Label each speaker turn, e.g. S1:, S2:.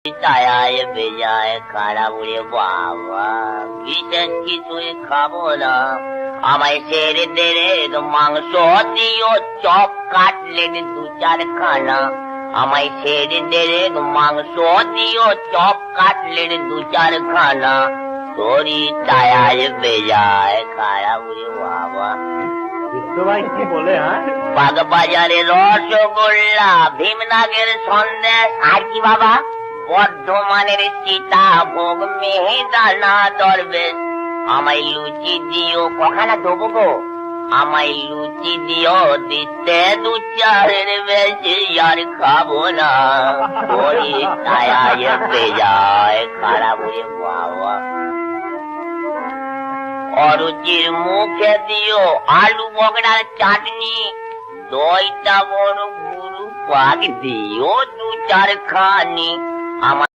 S1: ছায়ায় বেজায় খারাপ রে বাবা, বিশেষ কিছুই খাবো না। আমায় ছেড়ে দে রে, মাংস দিও, চপ কাটলেট দু চার খানা। আমায় ছেড়ে দে রে, মাংস দিও, চপ কাটলেট দু চার খানা। শরীর ছায়ায় বেজায় খারাপ রে বাবা।
S2: ভাই কি বলে?
S1: বাগবাজারে রসগোল্লা, ভীমনাগের সন্দেশ, আর কি বাবা বর্ধমানের সীতাভোগ, মেহেদানা দরবেশ। আমায় লুচি দিও, কখানা দেবো গো? আমায় লুচি দিও, দিতে দু চারের বেশি আর খাবো না। শরীর ছায়ায় বেজায় খারাপ রে বাবা। অরুচির মুখে দিও আলু বগড়ার চাটনি, দইটা বড় গুরু পাক দিও দু চার খানি। আমার